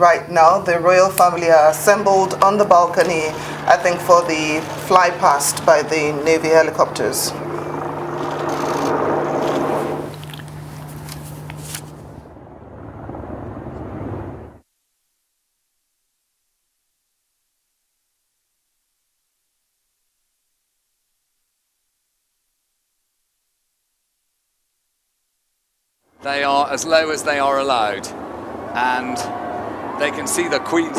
Right now, the royal family are assembled on the balcony, I think, for the fly past by the Navy helicopters. They are as low as they are allowed, and they can see the Queen's.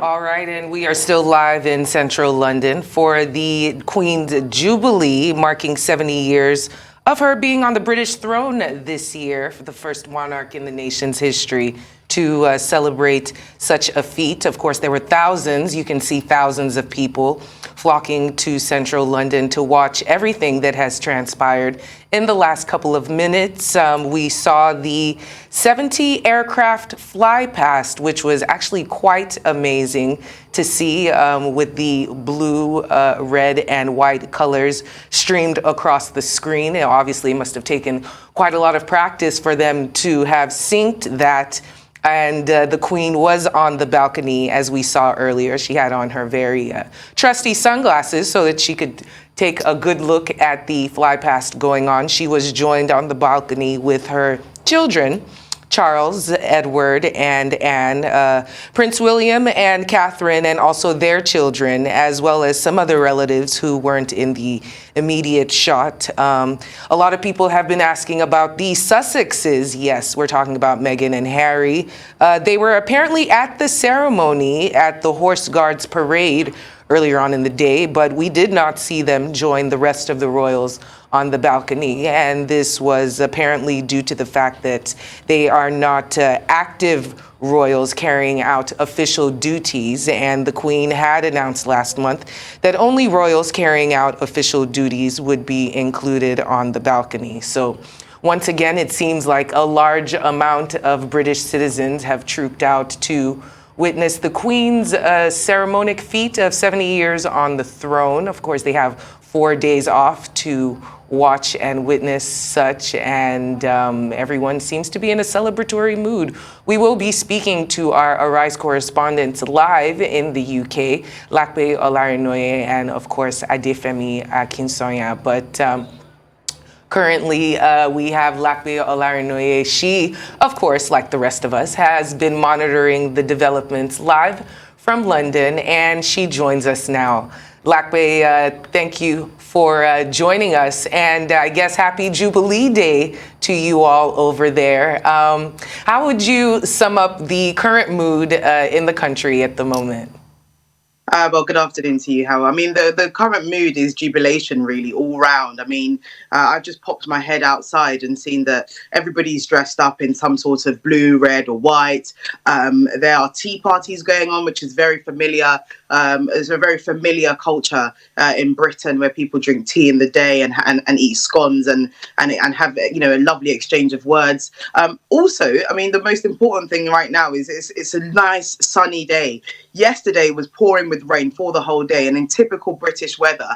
All right, and we are still live in central London for the Queen's Jubilee, marking 70 years of her being on the British throne this year, for the first monarch in the nation's history to celebrate such a feat. Of course, there were thousands, you can see thousands of people flocking to central London to watch everything that has transpired in the last couple of minutes. We saw the 70 aircraft fly past, which was actually quite amazing to see, with the blue, red, and white colors streamed across the screen. It obviously must have taken quite a lot of practice for them to have synced that. And the Queen was on the balcony, as we saw earlier. She had on her very trusty sunglasses so that she could take a good look at the fly past going on. She was joined on the balcony with her children, Charles, Edward, and Anne, Prince William and Catherine, and also their children, as well as some other relatives who weren't in the immediate shot. A lot of people have been asking about the Sussexes. Yes, we're talking about Meghan and Harry. They were apparently at the ceremony at the Horse Guards Parade earlier on in the day, but we did not see them join the rest of the royals on the balcony. And this was apparently due to the fact that they are not active royals carrying out official duties. And the Queen had announced last month that only royals carrying out official duties would be included on the balcony. So once again, it seems like a large amount of British citizens have trooped out to witness the Queen's ceremonic feat of 70 years on the throne. Of course, they have 4 days off to watch and witness such, and everyone seems to be in a celebratory mood. We will be speaking to our Arise correspondents live in the UK, Lape Olarinoye and, of course, Adefemi Akinsoya. But currently, we have Lape Olarinoye. She, of course, like the rest of us, has been monitoring the developments live from London, and she joins us now. Lape, thank you for joining us, and I guess happy Jubilee Day to you all over there. How would you sum up the current mood in the country at the moment? Well, good afternoon to you, Howard. I mean, the current mood is jubilation, really, all round. I mean, I've just popped my head outside and seen that everybody's dressed up in some sort of blue, red, or white. There are tea parties going on, which is very familiar. It's a very familiar culture in Britain, where people drink tea in the day and eat scones and have, you know, a lovely exchange of words. Also, I mean, the most important thing right now is it's a nice sunny day. Yesterday was pouring with rain for the whole day, and in typical British weather,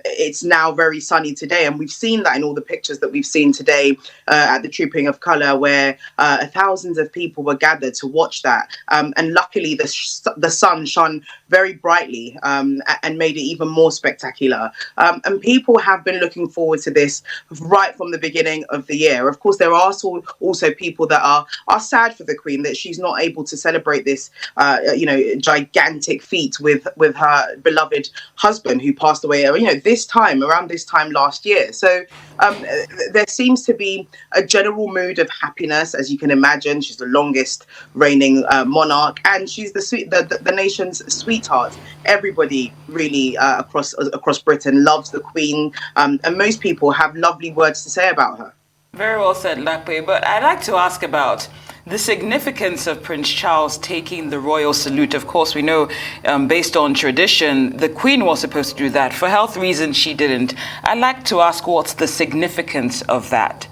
it's now very sunny today, and we've seen that in all the pictures that we've seen today at the Trooping of Colour, where thousands of people were gathered to watch that, and luckily the sun shone very brightly and made it even more spectacular, and people have been looking forward to this right from the beginning of the year. Of course, there are also people that are sad for the Queen that she's not able to celebrate this gigantic feat with her beloved husband, who passed away, around this time last year. So there seems to be a general mood of happiness, as you can imagine. She's the longest reigning monarch, and she's the nation's sweetheart. Everybody really across Britain loves the Queen, and most people have lovely words to say about her. Very well said, Lape. But I'd like to ask about the significance of Prince Charles taking the royal salute. Of course, we know, based on tradition, the Queen was supposed to do that. For health reasons, she didn't. I'd like to ask, what's the significance of that?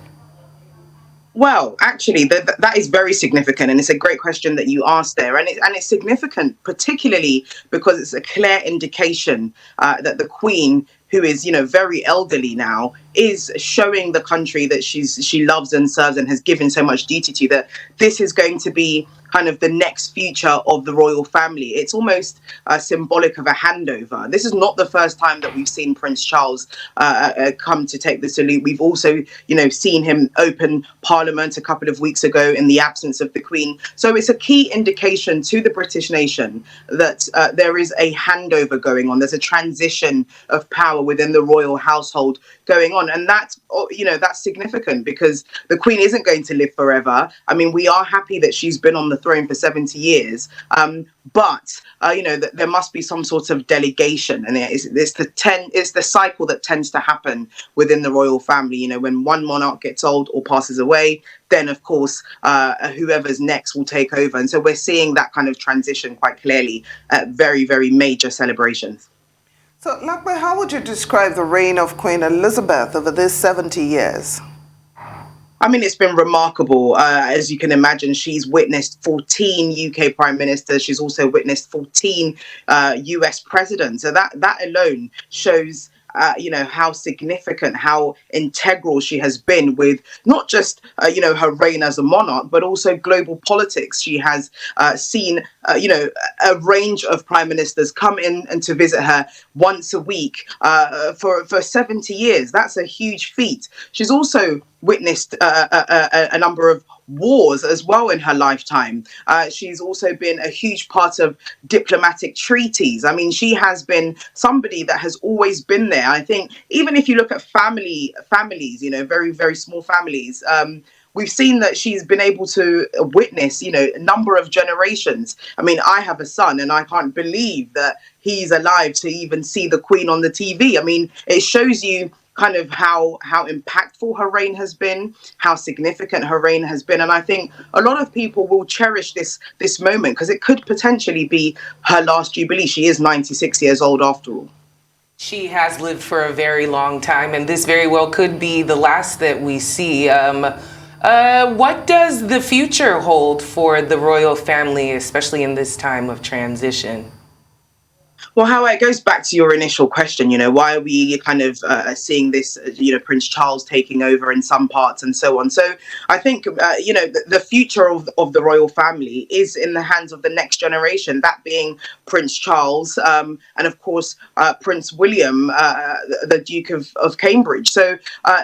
Well, actually, that is very significant, and it's a great question that you asked there, and it's significant particularly because it's a clear indication that the Queen, who is very elderly now, is showing the country that she loves and serves and has given so much duty to, that this is going to be kind of the next future of the royal family. It's almost symbolic of a handover. This is not the first time that we've seen Prince Charles come to take the salute. We've also, seen him open Parliament a couple of weeks ago in the absence of the Queen. So it's a key indication to the British nation that there is a handover going on. There's a transition of power within the royal household going on, and that's significant because the Queen isn't going to live forever. I mean, we are happy that she's been on the throne for 70 years, but there must be some sort of delegation, and it's the cycle that tends to happen within the royal family. When one monarch gets old or passes away, then of course whoever's next will take over, and so we're seeing that kind of transition quite clearly at very, very major celebrations. So, Lape, how would you describe the reign of Queen Elizabeth over these 70 years? I mean, it's been remarkable. As you can imagine, she's witnessed 14 UK prime ministers. She's also witnessed 14 US presidents. So that alone shows how significant, how integral she has been with not just, her reign as a monarch, but also global politics. She has seen, a range of prime ministers come in and to visit her once a week for 70 years. That's a huge feat. She's also witnessed a number of wars as well in her lifetime. She's also been a huge part of diplomatic treaties. I mean, she has been somebody that has always been there. I think even if you look at families, very, very small families, we've seen that she's been able to witness, a number of generations. I mean, I have a son and I can't believe that he's alive to even see the Queen on the TV. I mean, it shows you kind of how impactful her reign has been, how significant her reign has been. And I think a lot of people will cherish this moment because it could potentially be her last Jubilee. She is 96 years old after all. She has lived for a very long time, and this very well could be the last that we see. What does the future hold for the royal family, especially in this time of transition? Well, Howard, it goes back to your initial question, why are we kind of seeing this, Prince Charles taking over in some parts and so on. So I think, the future of the royal family is in the hands of the next generation, that being Prince Charles and, of course, Prince William, the Duke of Cambridge. So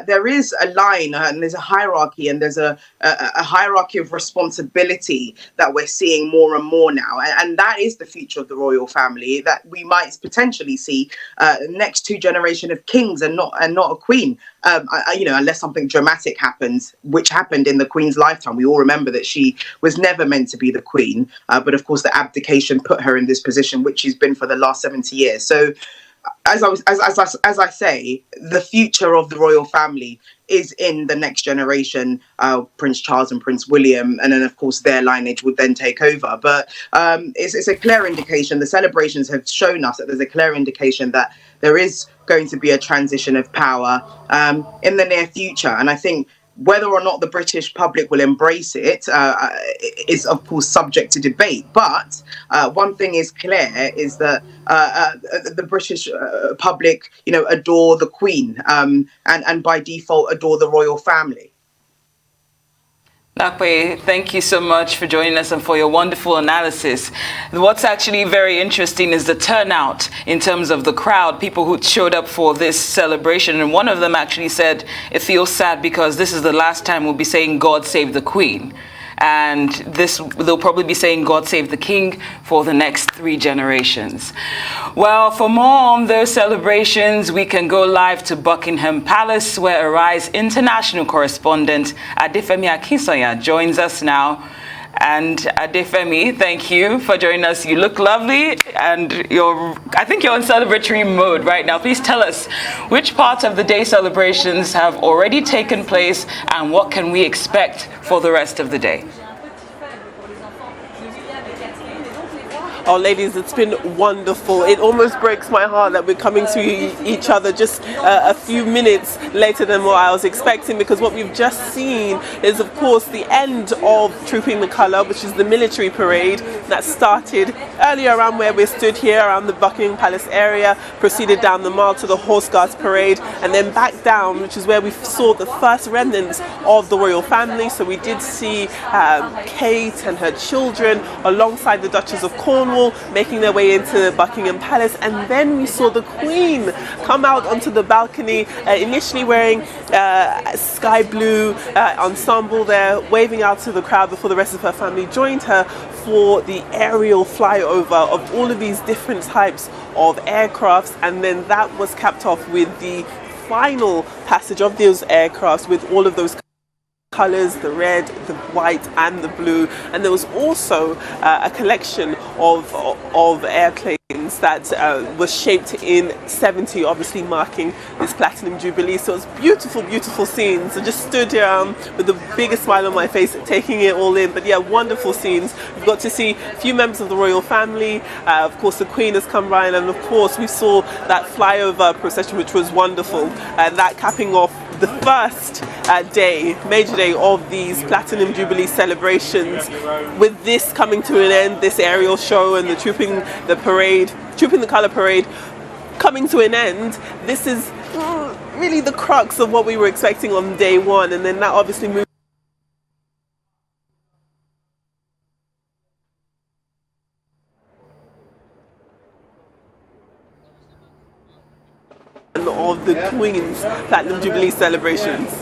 there is a line and there's a hierarchy, and there's a hierarchy of responsibility that we're seeing more and more now. And that is the future of the royal family, that we might potentially see the next two generation of kings and not a queen, unless something dramatic happens, which happened in the Queen's lifetime. We all remember that she was never meant to be the Queen, but of course the abdication put her in this position, which she's been for the last 70 years. So as I say, the future of the royal family is in the next generation, Prince Charles and Prince William, and then of course their lineage would then take over. But it's a clear indication. The celebrations have shown us that there's a clear indication that there is going to be a transition of power in the near future. And I think whether or not the British public will embrace it is, of course, subject to debate. But one thing is clear is that the British public, adore the Queen and by default adore the royal family. Lape, thank you so much for joining us and for your wonderful analysis. What's actually very interesting is the turnout in terms of the crowd, people who showed up for this celebration. And one of them actually said it feels sad because this is the last time we'll be saying God save the Queen. And they'll probably be saying God save the King for the next 3 generations. Well, for more on those celebrations, we can go live to Buckingham Palace, where Arise international correspondent Adefemi Akinsoya joins us now. And Adefemi, thank you for joining us. You look lovely, and I think you're in celebratory mode right now. Please tell us which parts of the day celebrations have already taken place, and what can we expect for the rest of the day? Oh, ladies, it's been wonderful. It almost breaks my heart that we're coming to each other just a few minutes later than what I was expecting, because what we've just seen is, of course, the end of Trooping the Colour, which is the military parade that started earlier around where we stood here, around the Buckingham Palace area, proceeded down the Mall to the Horse Guards Parade, and then back down, which is where we saw the first remnants of the royal family. So we did see Kate and her children alongside the Duchess of Cornwall making their way into Buckingham Palace, and then we saw the Queen come out onto the balcony, initially wearing a sky blue ensemble there, waving out to the crowd before the rest of her family joined her for the aerial flyover of all of these different types of aircrafts, and then that was capped off with the final passage of those aircrafts with all of those colours, the red, the white and the blue. And there was also a collection of airplanes that was shaped in 70, obviously marking this Platinum Jubilee. So it was beautiful, beautiful scenes. I just stood here with the biggest smile on my face, taking it all in. But yeah, wonderful scenes. We've got to see a few members of the royal family. Of course, the Queen has come by, and of course we saw that flyover procession, which was wonderful. That capping off the first major day of these Platinum Jubilee celebrations, with this coming to an end, this aerial show and the Trooping the Colour parade coming to an end. This is really the crux of what we were expecting on day one, and then that obviously moved of the Queen's Platinum Jubilee celebrations.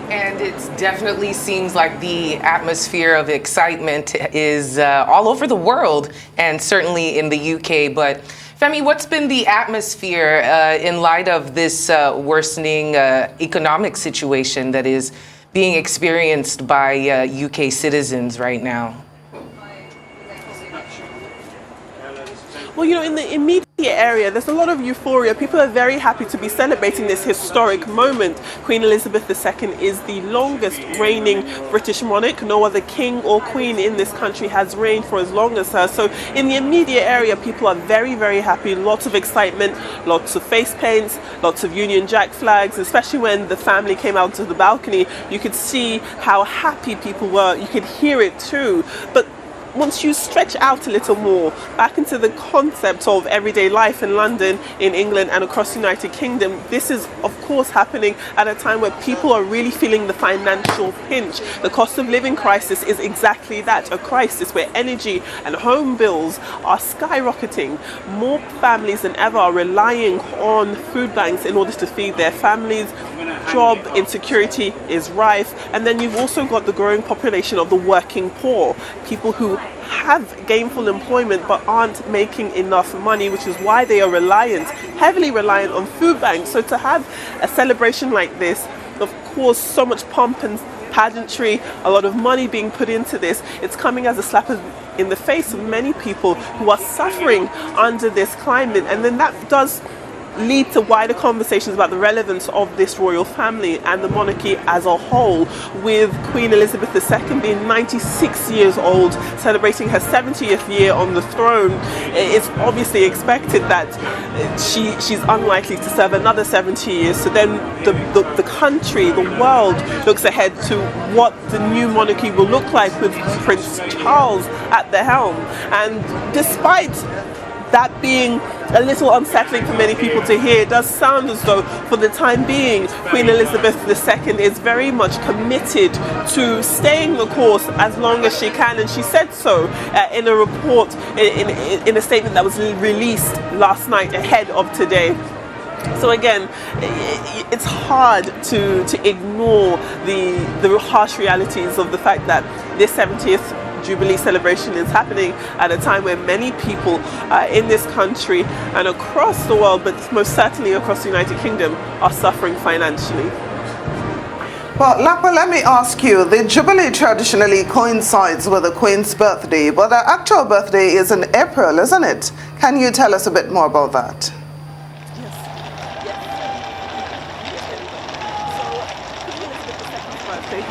And it definitely seems like the atmosphere of excitement is all over the world, and certainly in the UK. But Femi, what's been the atmosphere in light of this worsening economic situation that is being experienced by UK citizens right now? Well, you know, in the immediate area, there's a lot of euphoria. People are very happy to be celebrating this historic moment. Queen Elizabeth II is the longest reigning British monarch. No other king or queen in this country has reigned for as long as her. So in the immediate area, people are very, very happy. Lots of excitement, lots of face paints, lots of Union Jack flags, especially when the family came out to the balcony. You could see how happy people were. You could hear it too. But once you stretch out a little more back into the concept of everyday life in London, in England and across the United Kingdom, this is of course happening at a time where people are really feeling the financial pinch. The cost of living crisis is exactly that, a crisis where energy and home bills are skyrocketing. More families than ever are relying on food banks in order to feed their families. Job insecurity is rife, and then you've also got the growing population of the working poor, people who have gainful employment but aren't making enough money, which is why they are heavily reliant on food banks. So to have a celebration like this, of course, so much pomp and pageantry, a lot of money being put into this, it's coming as a slap in the face of many people who are suffering under this climate. And then that does lead to wider conversations about the relevance of this royal family and the monarchy as a whole, with Queen Elizabeth II being 96 years old, celebrating her 70th year on the throne. It's obviously expected that she's unlikely to serve another 70 years. So then the country, the world, looks ahead to what the new monarchy will look like with Prince Charles at the helm. And despite that being a little unsettling for many people to hear, it does sound as though for the time being Queen Elizabeth II is very much committed to staying the course as long as she can, and she said so in a report, in a statement that was released last night ahead of today. So again, it's hard to ignore the harsh realities of the fact that this 70th Jubilee celebration is happening at a time where many people in this country and across the world, but most certainly across the United Kingdom, are suffering financially. Well, Lape, let me ask you, the Jubilee traditionally coincides with the Queen's birthday, but the actual birthday is in April, isn't it? Can you tell us a bit more about that?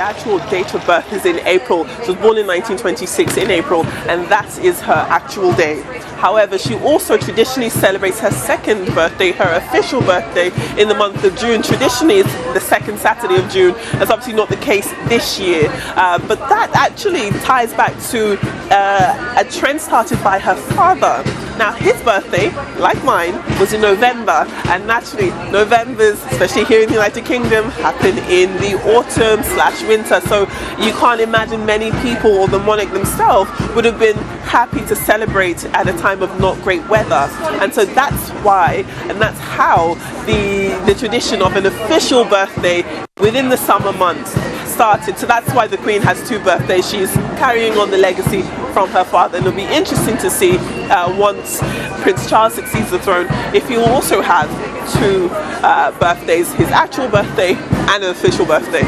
her actual date of birth is in April. She was born in 1926 in April, and that is her actual day. However, she also traditionally celebrates her second birthday, her official birthday, in the month of June. Traditionally, it's the second Saturday of June. That's obviously not the case this year. But that actually ties back to a trend started by her father. Now, his birthday, like mine, was in November, and naturally, Novembers, especially here in the United Kingdom, happen in the autumn/winter. So you can't imagine many people, or the monarch themselves, would have been happy to celebrate at a time of not great weather. And so that's why, and that's how the tradition of an official birthday within the summer months started. So that's why the Queen has two birthdays. She's carrying on the legacy from her father, and it'll be interesting to see once Prince Charles succeeds the throne if he will also have two birthdays, his actual birthday and an official birthday.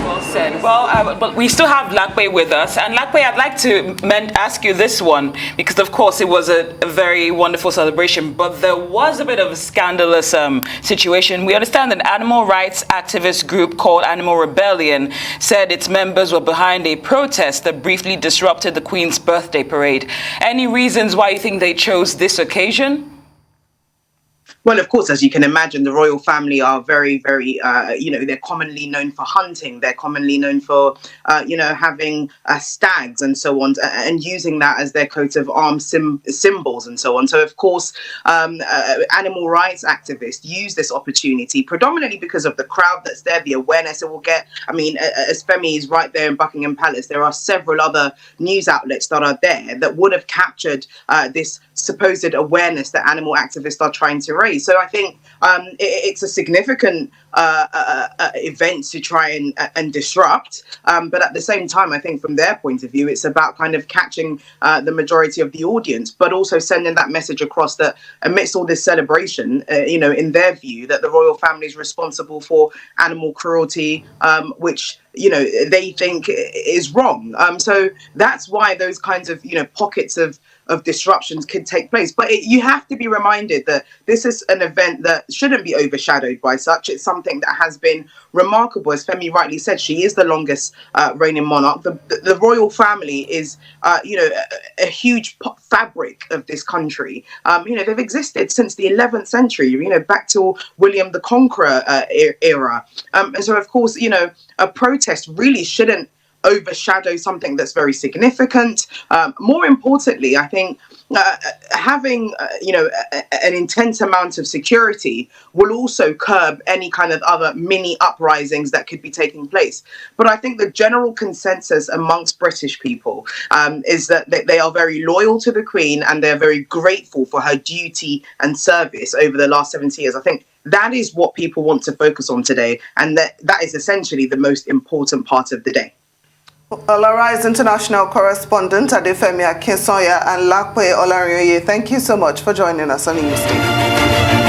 Well said. Well, but we still have Lape with us. And Lape, I'd like to ask you this one, because of course it was a very wonderful celebration, but there was a bit of a scandalous situation. We understand an animal rights activist group called Animal Rebellion said its members were behind a protest that briefly disrupted the Queen's birthday parade. Any reasons why you think they chose this occasion? Well, of course, as you can imagine, the royal family are very, very, they're commonly known for hunting. They're commonly known for, having stags and so on, and using that as their coat of arms symbols and so on. So, of course, animal rights activists use this opportunity predominantly because of the crowd that's there, the awareness it will get. I mean, as Femi is right there in Buckingham Palace, there are several other news outlets that are there that would have captured this supposed awareness that animal activists are trying to raise. So I think it's a significant event to try and disrupt. But at the same time, I think from their point of view, it's about kind of catching the majority of the audience, but also sending that message across that amidst all this celebration, in their view, that the royal family is responsible for animal cruelty, which they think is wrong. So that's why those kinds of, pockets of disruptions could take place. But you have to be reminded that this is an event that shouldn't be overshadowed by such. It's something that has been remarkable. As Femi rightly said, she is the longest reigning monarch. The royal family is, a huge fabric of this country. They've existed since the 11th century, back to William the Conqueror era. And so, of course, a protest really shouldn't overshadow something that's very significant. More importantly, I think having an intense amount of security will also curb any kind of other mini uprisings that could be taking place. But I think the general consensus amongst British people is that they are very loyal to the Queen, and they're very grateful for her duty and service over the last 70 years. I think that is what people want to focus on today, and that is essentially the most important part of the day. Olari's international correspondent Adefemi Akinsoya and Lape Olarinoye, thank you so much for joining us on Newsday.